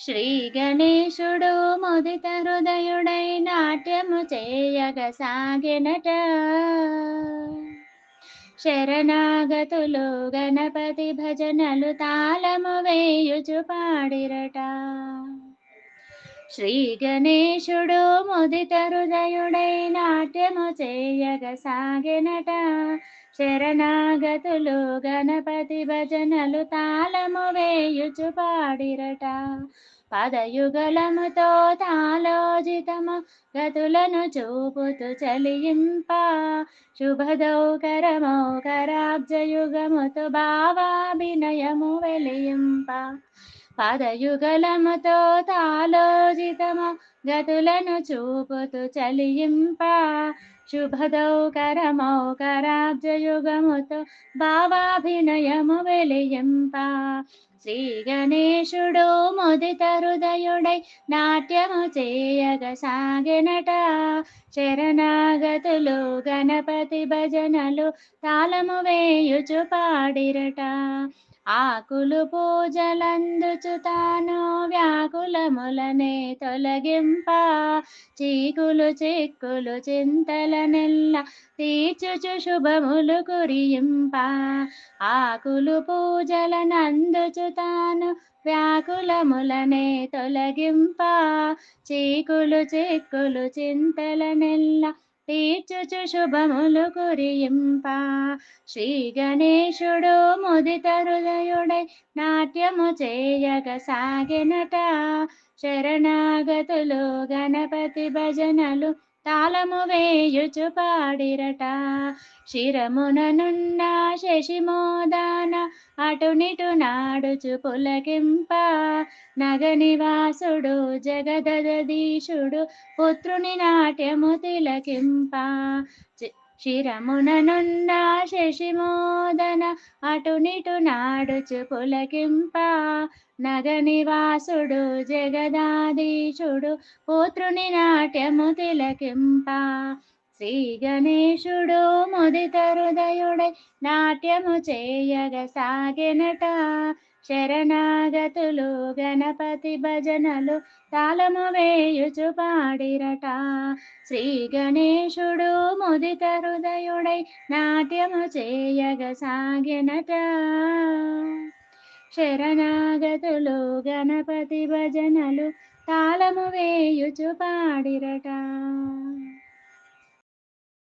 శ్రీ గణేశుడు ముదిత హృదయుడై నాట్యము చేయగ సాగెనట. శరణాగతులు గణపతి భజనలు తాళము వేయుచు పాడిరట. శ్రీ గణేశుడు ముదిత హృదయుడై నాట్యము చేయగ సాగెనట. శరణాగతులు గణపతి భజనలు తాళము వేయుచు పాడిరట. పదయుగలముతో తాలోజితము గతులను చూపుతూ చలింప. శుభదౌకరమౌకరాబ్జయుగముతో భావాభినయము వెలియింప. పదయుగలముతో తాలోజితము గతులను చూపుతూ చలింప. శుభదౌకరమౌకరాబ్జయుగముతో భావాభినయము వెలియింప. శ్రీ గణేశుడు ముదిత హృదయుడై నాట్యము చేయగ సాగెనట. శరణాగతులు గణపతి భజనలు తాళము వేయుచు పాడిరట. ఆకులు పూజలందుచు తాను వ్యాకులములనే తొలగింప. చీకులు చిక్కులు చింతల నెల్ల తీర్చుచు శుభములు కురియింప. ఆకులు పూజలనందుచు తాను వ్యాకులములనే తొలగింప. చీకులు చిక్కులు చింతల నెల్ల తీర్చుచు శుభములు కురియింప. శ్రీ గణేశుడు ముదిత హృదయుడై నాట్యము చేయగ సాగెనట. శరణాగతులు గణపతి భజనలు తాళము వేయుచు పాడిరట. శిరముననున్న శశిమోదాన అటునిటు నాడుచు పులకింప. నగనివాసుడు జగదదీశుడు పుత్రుని నాట్యము తిలకింప. శిరముననున్న శశిమోదన అటునిటు నాడుచు పులకింప. నగనివాసుడు జగదాధీశుడు పుత్రుని నాట్యము తిలకింప. శ్రీ గణేశుడు ముదిత హృదయుడై నాట్యము చేయగ సాగెనట. శరణాగతులు గణపతి భజనలు తాళము వేయుచు పాడిరట. శ్రీ గణేశుడు ముదిత హృదయుడై నాట్యము చేయగ సాగెనట. శరణాగతులు గణపతి భజనలు తాళము వేయుచు పాడిరట.